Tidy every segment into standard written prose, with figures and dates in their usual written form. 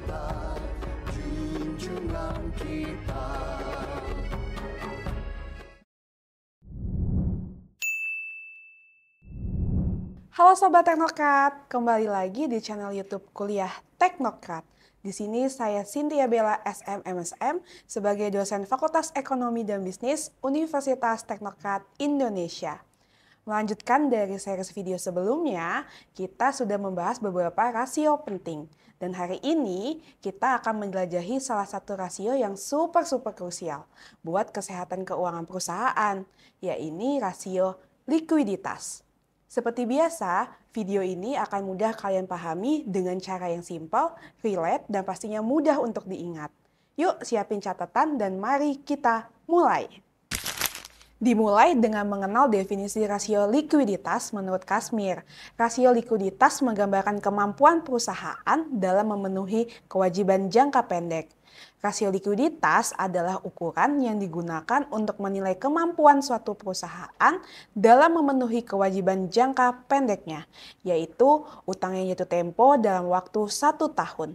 kita, junjungan kita. Halo Sobat Teknokrat, kembali lagi di channel YouTube Kuliah Teknokrat. Di sini saya Cynthia Bella SMMSM sebagai dosen Fakultas Ekonomi dan Bisnis Universitas Teknokrat Indonesia. Melanjutkan dari series video sebelumnya, kita sudah membahas beberapa rasio penting. Dan hari ini kita akan menjelajahi salah satu rasio yang super krusial buat kesehatan keuangan perusahaan, yaitu rasio likuiditas. Seperti biasa, video ini akan mudah kalian pahami dengan cara yang simpel, relate, dan pastinya mudah untuk diingat. Yuk siapin catatan dan mari kita mulai. Dimulai dengan mengenal definisi rasio likuiditas menurut Kashmir. Rasio likuiditas menggambarkan kemampuan perusahaan dalam memenuhi kewajiban jangka pendek. Rasio likuiditas adalah ukuran yang digunakan untuk menilai kemampuan suatu perusahaan dalam memenuhi kewajiban jangka pendeknya, yaitu utang yang jatuh tempo dalam waktu 1 tahun.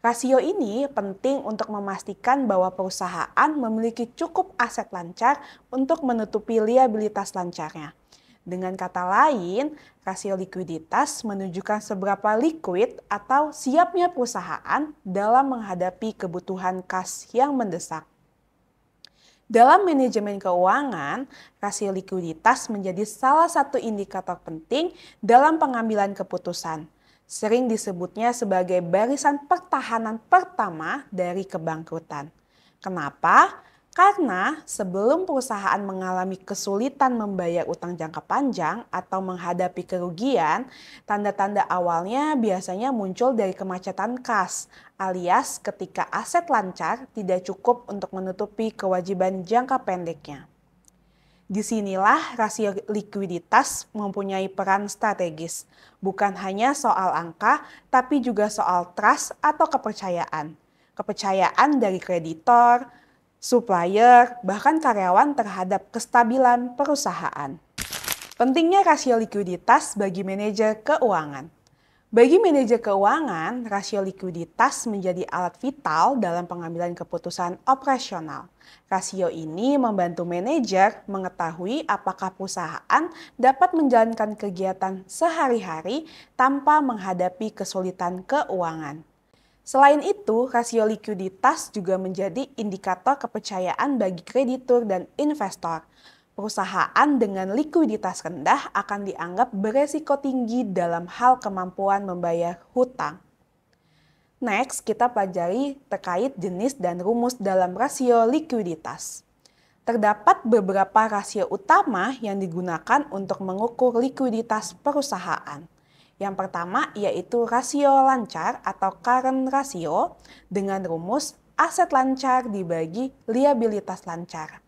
Rasio ini penting untuk memastikan bahwa perusahaan memiliki cukup aset lancar untuk menutupi liabilitas lancarnya. Dengan kata lain, rasio likuiditas menunjukkan seberapa liquid atau siapnya perusahaan dalam menghadapi kebutuhan kas yang mendesak. Dalam manajemen keuangan, rasio likuiditas menjadi salah satu indikator penting dalam pengambilan keputusan. Sering disebutnya sebagai barisan pertahanan pertama dari kebangkrutan. Kenapa? Karena sebelum perusahaan mengalami kesulitan membayar utang jangka panjang atau menghadapi kerugian, tanda-tanda awalnya biasanya muncul dari kemacetan kas, alias ketika aset lancar tidak cukup untuk menutupi kewajiban jangka pendeknya. Disinilah rasio likuiditas mempunyai peran strategis, bukan hanya soal angka, tapi juga soal trust atau kepercayaan. Kepercayaan dari kreditor, supplier, bahkan karyawan terhadap kestabilan perusahaan. Pentingnya rasio likuiditas bagi manajer keuangan. Bagi manajer keuangan, rasio likuiditas menjadi alat vital dalam pengambilan keputusan operasional. Rasio ini membantu manajer mengetahui apakah perusahaan dapat menjalankan kegiatan sehari-hari tanpa menghadapi kesulitan keuangan. Selain itu, rasio likuiditas juga menjadi indikator kepercayaan bagi kreditur dan investor. Perusahaan dengan likuiditas rendah akan dianggap beresiko tinggi dalam hal kemampuan membayar hutang. Next, kita pelajari terkait jenis dan rumus dalam rasio likuiditas. Terdapat beberapa rasio utama yang digunakan untuk mengukur likuiditas perusahaan. Yang pertama yaitu rasio lancar atau current ratio dengan rumus aset lancar dibagi liabilitas lancar.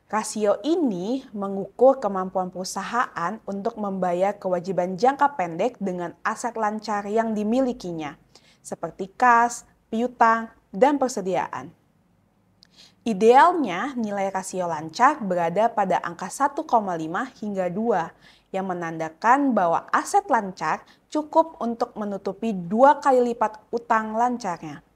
Rasio ini mengukur kemampuan perusahaan untuk membayar kewajiban jangka pendek dengan aset lancar yang dimilikinya, seperti kas, piutang, dan persediaan. Idealnya nilai rasio lancar berada pada angka 1,5 hingga 2 yang menandakan bahwa aset lancar cukup untuk menutupi 2 kali lipat utang lancarnya.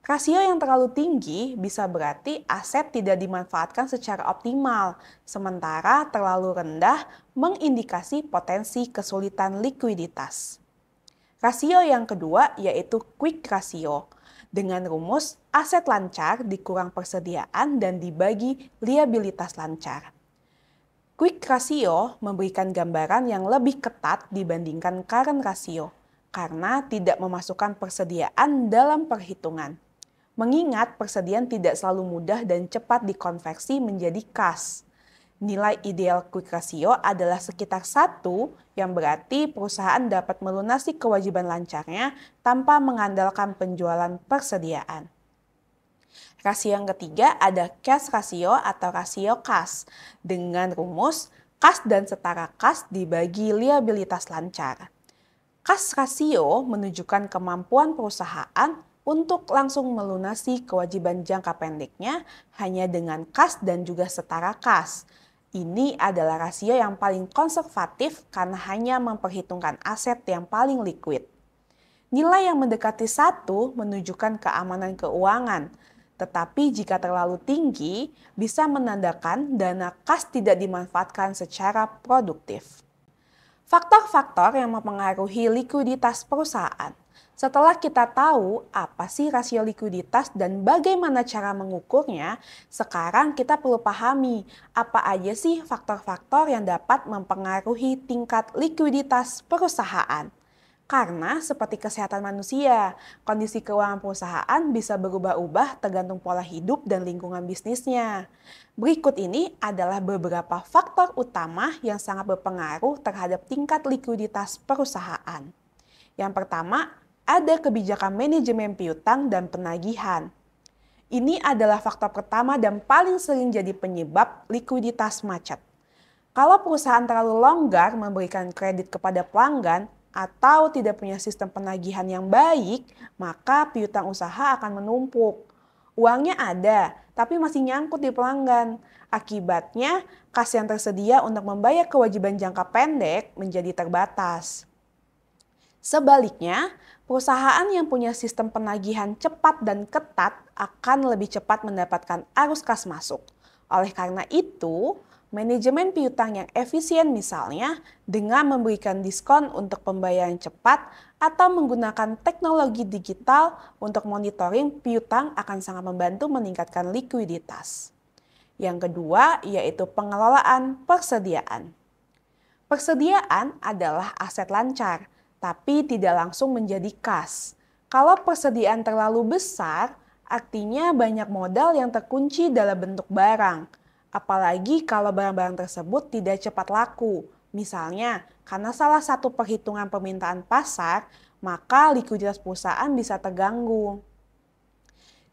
Rasio yang terlalu tinggi bisa berarti aset tidak dimanfaatkan secara optimal, sementara terlalu rendah mengindikasi potensi kesulitan likuiditas. Rasio yang kedua yaitu quick ratio, dengan rumus aset lancar dikurang persediaan dan dibagi liabilitas lancar. Quick ratio memberikan gambaran yang lebih ketat dibandingkan current ratio karena tidak memasukkan persediaan dalam perhitungan. Mengingat persediaan tidak selalu mudah dan cepat dikonversi menjadi kas. Nilai ideal quick ratio adalah sekitar 1 yang berarti perusahaan dapat melunasi kewajiban lancarnya tanpa mengandalkan penjualan persediaan. Rasio yang ketiga ada cash ratio atau rasio kas dengan rumus kas dan setara kas dibagi liabilitas lancar. Kas rasio menunjukkan kemampuan perusahaan untuk langsung melunasi kewajiban jangka pendeknya hanya dengan kas dan juga setara kas. Ini adalah rasio yang paling konservatif karena hanya memperhitungkan aset yang paling liquid. Nilai yang mendekati 1 menunjukkan keamanan keuangan, tetapi jika terlalu tinggi bisa menandakan dana kas tidak dimanfaatkan secara produktif. Faktor-faktor yang mempengaruhi likuiditas perusahaan. Setelah kita tahu apa sih rasio likuiditas dan bagaimana cara mengukurnya, sekarang kita perlu pahami apa aja sih faktor-faktor yang dapat mempengaruhi tingkat likuiditas perusahaan. Karena seperti kesehatan manusia, kondisi keuangan perusahaan bisa berubah-ubah tergantung pola hidup dan lingkungan bisnisnya. Berikut ini adalah beberapa faktor utama yang sangat berpengaruh terhadap tingkat likuiditas perusahaan. Yang pertama, ada kebijakan manajemen piutang dan penagihan. Ini adalah faktor pertama dan paling sering jadi penyebab likuiditas macet. Kalau perusahaan terlalu longgar memberikan kredit kepada pelanggan atau tidak punya sistem penagihan yang baik, maka piutang usaha akan menumpuk. Uangnya ada, tapi masih nyangkut di pelanggan. Akibatnya, kas yang tersedia untuk membayar kewajiban jangka pendek menjadi terbatas. Sebaliknya, perusahaan yang punya sistem penagihan cepat dan ketat akan lebih cepat mendapatkan arus kas masuk. Oleh karena itu, manajemen piutang yang efisien misalnya dengan memberikan diskon untuk pembayaran cepat atau menggunakan teknologi digital untuk monitoring piutang akan sangat membantu meningkatkan likuiditas. Yang kedua yaitu pengelolaan persediaan. Persediaan adalah aset lancar, tapi tidak langsung menjadi kas. Kalau persediaan terlalu besar, artinya banyak modal yang terkunci dalam bentuk barang. Apalagi kalau barang-barang tersebut tidak cepat laku. Misalnya, karena salah satu perhitungan permintaan pasar, maka likuiditas perusahaan bisa terganggu.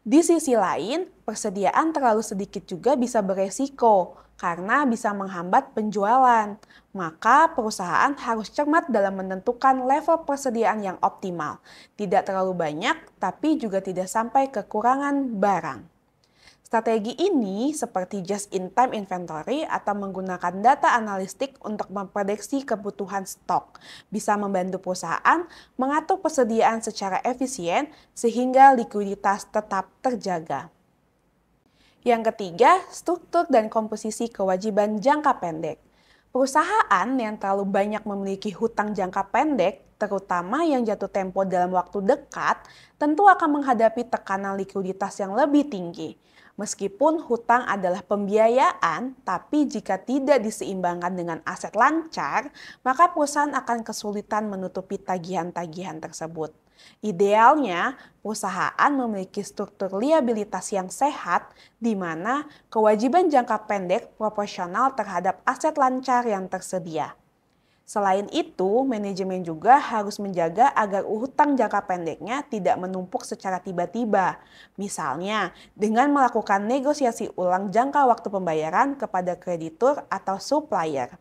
Di sisi lain, persediaan terlalu sedikit juga bisa beresiko karena bisa menghambat penjualan. Maka perusahaan harus cermat dalam menentukan level persediaan yang optimal. Tidak terlalu banyak, tapi juga tidak sampai kekurangan barang. Strategi ini seperti just-in-time inventory atau menggunakan data analitik untuk memprediksi kebutuhan stok, bisa membantu perusahaan mengatur persediaan secara efisien sehingga likuiditas tetap terjaga. Yang ketiga, struktur dan komposisi kewajiban jangka pendek. Perusahaan yang terlalu banyak memiliki hutang jangka pendek, terutama yang jatuh tempo dalam waktu dekat, tentu akan menghadapi tekanan likuiditas yang lebih tinggi. Meskipun hutang adalah pembiayaan, tapi jika tidak diseimbangkan dengan aset lancar, maka perusahaan akan kesulitan menutupi tagihan-tagihan tersebut. Idealnya, perusahaan memiliki struktur liabilitas yang sehat, di mana kewajiban jangka pendek proporsional terhadap aset lancar yang tersedia. Selain itu, manajemen juga harus menjaga agar hutang jangka pendeknya tidak menumpuk secara tiba-tiba. Misalnya, dengan melakukan negosiasi ulang jangka waktu pembayaran kepada kreditur atau supplier.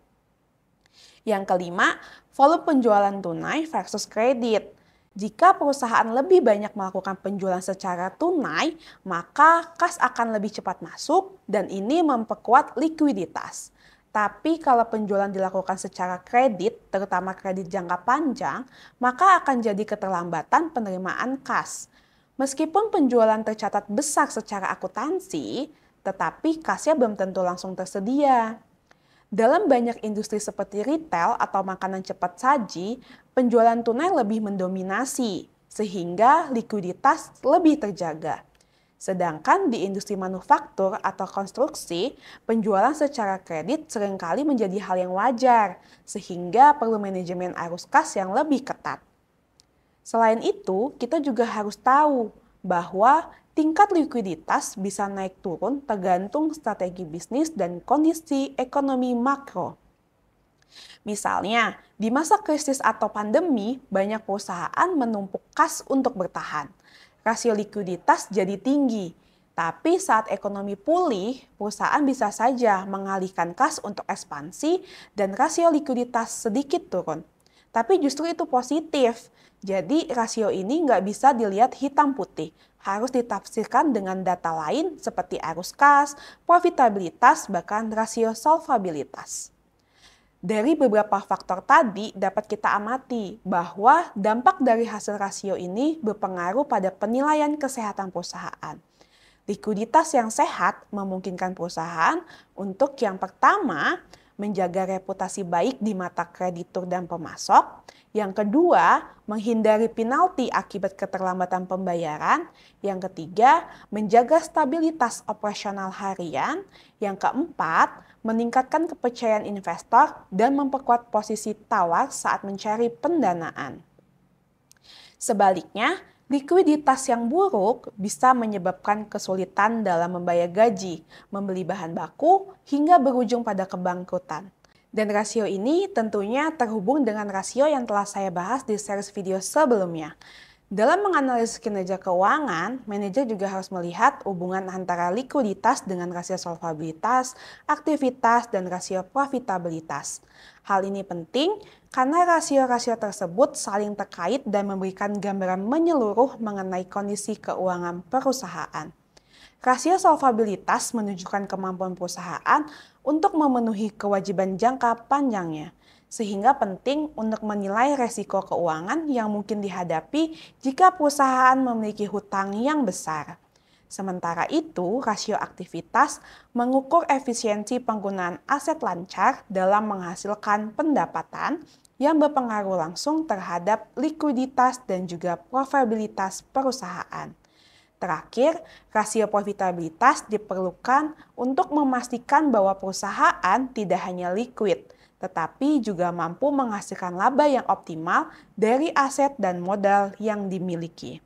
Yang kelima, volume penjualan tunai versus kredit. Jika perusahaan lebih banyak melakukan penjualan secara tunai, maka kas akan lebih cepat masuk dan ini memperkuat likuiditas. Tapi kalau penjualan dilakukan secara kredit, terutama kredit jangka panjang, maka akan jadi keterlambatan penerimaan kas. Meskipun penjualan tercatat besar secara akuntansi, tetapi kasnya belum tentu langsung tersedia. Dalam banyak industri seperti retail atau makanan cepat saji, penjualan tunai lebih mendominasi, sehingga likuiditas lebih terjaga. Sedangkan di industri manufaktur atau konstruksi, penjualan secara kredit seringkali menjadi hal yang wajar, sehingga perlu manajemen arus kas yang lebih ketat. Selain itu, kita juga harus tahu bahwa tingkat likuiditas bisa naik turun tergantung strategi bisnis dan kondisi ekonomi makro. Misalnya, di masa krisis atau pandemi, banyak perusahaan menumpuk kas untuk bertahan. Rasio likuiditas jadi tinggi, tapi saat ekonomi pulih, perusahaan bisa saja mengalihkan kas untuk ekspansi dan rasio likuiditas sedikit turun. Tapi justru itu positif, jadi rasio ini nggak bisa dilihat hitam putih, harus ditafsirkan dengan data lain seperti arus kas, profitabilitas, bahkan rasio solvabilitas. Dari beberapa faktor tadi dapat kita amati bahwa dampak dari hasil rasio ini berpengaruh pada penilaian kesehatan perusahaan. Likuiditas yang sehat memungkinkan perusahaan untuk yang pertama, menjaga reputasi baik di mata kreditur dan pemasok. Yang kedua, menghindari penalti akibat keterlambatan pembayaran. Yang ketiga, menjaga stabilitas operasional harian. Yang keempat, meningkatkan kepercayaan investor dan memperkuat posisi tawar saat mencari pendanaan. Sebaliknya, likuiditas yang buruk bisa menyebabkan kesulitan dalam membayar gaji, membeli bahan baku, hingga berujung pada kebangkrutan. Dan rasio ini tentunya terhubung dengan rasio yang telah saya bahas di series video sebelumnya. Dalam menganalisis kinerja keuangan, manajer juga harus melihat hubungan antara likuiditas dengan rasio solvabilitas, aktivitas, dan rasio profitabilitas. Hal ini penting karena rasio-rasio tersebut saling terkait dan memberikan gambaran menyeluruh mengenai kondisi keuangan perusahaan. Rasio solvabilitas menunjukkan kemampuan perusahaan untuk memenuhi kewajiban jangka panjangnya, sehingga penting untuk menilai resiko keuangan yang mungkin dihadapi jika perusahaan memiliki hutang yang besar. Sementara itu, rasio aktivitas mengukur efisiensi penggunaan aset lancar dalam menghasilkan pendapatan yang berpengaruh langsung terhadap likuiditas dan juga profitabilitas perusahaan. Terakhir, rasio profitabilitas diperlukan untuk memastikan bahwa perusahaan tidak hanya liquid, tetapi juga mampu menghasilkan laba yang optimal dari aset dan modal yang dimiliki.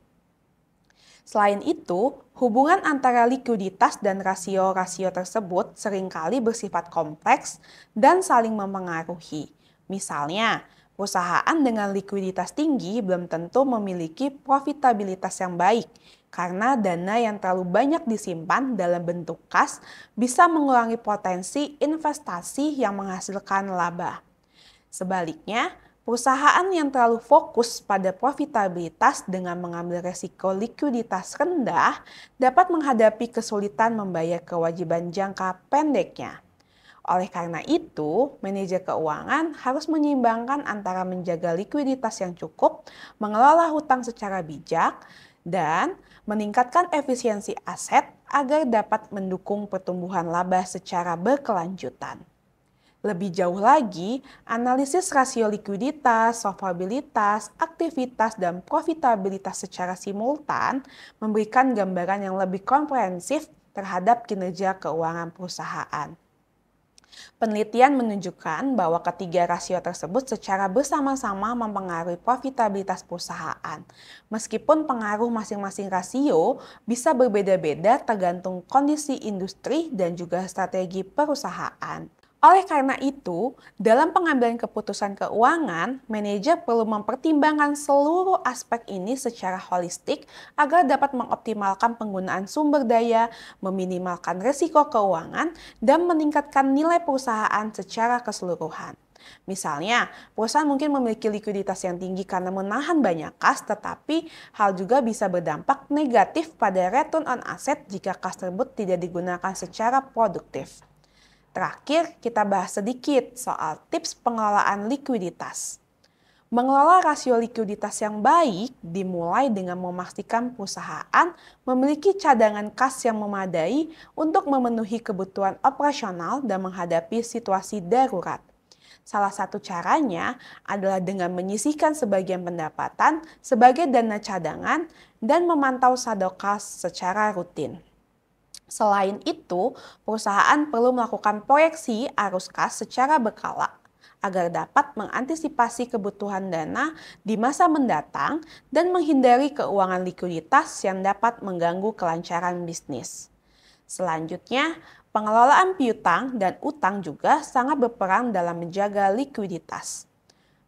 Selain itu, hubungan antara likuiditas dan rasio-rasio tersebut seringkali bersifat kompleks dan saling mempengaruhi. Misalnya, perusahaan dengan likuiditas tinggi belum tentu memiliki profitabilitas yang baik, karena dana yang terlalu banyak disimpan dalam bentuk kas bisa mengurangi potensi investasi yang menghasilkan laba. Sebaliknya, perusahaan yang terlalu fokus pada profitabilitas dengan mengambil resiko likuiditas rendah dapat menghadapi kesulitan membayar kewajiban jangka pendeknya. Oleh karena itu, manajer keuangan harus menyeimbangkan antara menjaga likuiditas yang cukup, mengelola hutang secara bijak, dan meningkatkan efisiensi aset agar dapat mendukung pertumbuhan laba secara berkelanjutan. Lebih jauh lagi, analisis rasio likuiditas, solvabilitas, aktivitas, dan profitabilitas secara simultan memberikan gambaran yang lebih komprehensif terhadap kinerja keuangan perusahaan. Penelitian menunjukkan bahwa ketiga rasio tersebut secara bersama-sama mempengaruhi profitabilitas perusahaan. Meskipun pengaruh masing-masing rasio bisa berbeda-beda tergantung kondisi industri dan juga strategi perusahaan. Oleh karena itu, dalam pengambilan keputusan keuangan, manajer perlu mempertimbangkan seluruh aspek ini secara holistik agar dapat mengoptimalkan penggunaan sumber daya, meminimalkan risiko keuangan, dan meningkatkan nilai perusahaan secara keseluruhan. Misalnya, perusahaan mungkin memiliki likuiditas yang tinggi karena menahan banyak kas, tetapi hal juga bisa berdampak negatif pada return on asset jika kas tersebut tidak digunakan secara produktif. Terakhir, kita bahas sedikit soal tips pengelolaan likuiditas. Mengelola rasio likuiditas yang baik dimulai dengan memastikan perusahaan memiliki cadangan kas yang memadai untuk memenuhi kebutuhan operasional dan menghadapi situasi darurat. Salah satu caranya adalah dengan menyisihkan sebagian pendapatan sebagai dana cadangan dan memantau saldo kas secara rutin. Selain itu, perusahaan perlu melakukan proyeksi arus kas secara berkala agar dapat mengantisipasi kebutuhan dana di masa mendatang dan menghindari keuangan likuiditas yang dapat mengganggu kelancaran bisnis. Selanjutnya, pengelolaan piutang dan utang juga sangat berperan dalam menjaga likuiditas.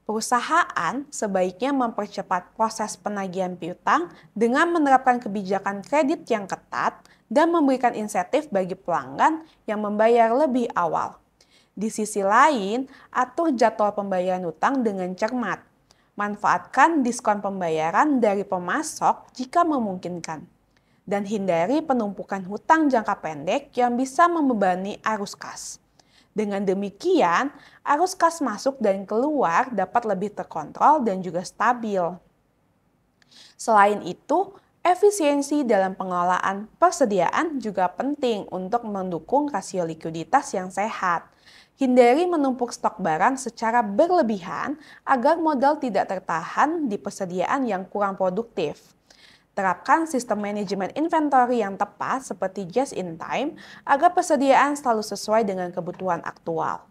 Perusahaan sebaiknya mempercepat proses penagihan piutang dengan menerapkan kebijakan kredit yang ketat dan memberikan insentif bagi pelanggan yang membayar lebih awal. Di sisi lain, atur jadwal pembayaran utang dengan cermat. Manfaatkan diskon pembayaran dari pemasok jika memungkinkan. Dan hindari penumpukan hutang jangka pendek yang bisa membebani arus kas. Dengan demikian, arus kas masuk dan keluar dapat lebih terkontrol dan juga stabil. Selain itu, efisiensi dalam pengelolaan persediaan juga penting untuk mendukung rasio likuiditas yang sehat. Hindari menumpuk stok barang secara berlebihan agar modal tidak tertahan di persediaan yang kurang produktif. Terapkan sistem manajemen inventory yang tepat seperti just in time agar persediaan selalu sesuai dengan kebutuhan aktual.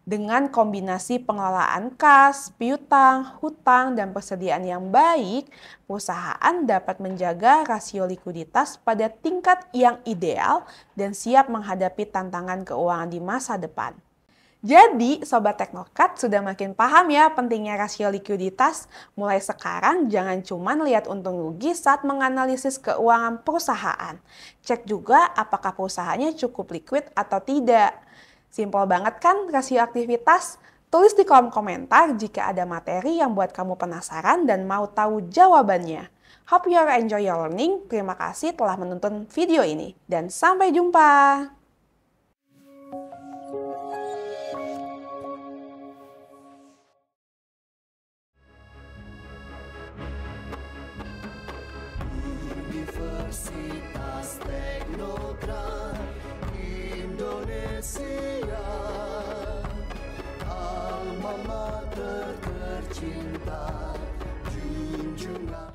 Dengan kombinasi pengelolaan kas, piutang, hutang, dan persediaan yang baik, perusahaan dapat menjaga rasio likuiditas pada tingkat yang ideal dan siap menghadapi tantangan keuangan di masa depan. Jadi, Sobat Teknokat sudah makin paham ya pentingnya rasio likuiditas. Mulai sekarang jangan cuma lihat untung rugi saat menganalisis keuangan perusahaan. Cek juga apakah perusahaannya cukup liquid atau tidak. Simpel banget kan rasio aktivitas? Tulis di kolom komentar jika ada materi yang buat kamu penasaran dan mau tahu jawabannya. Hope you enjoy your learning. Terima kasih telah menonton video ini. Dan sampai jumpa! Universitas Teknokrat Indonesia, alma mater tercinta, junjungan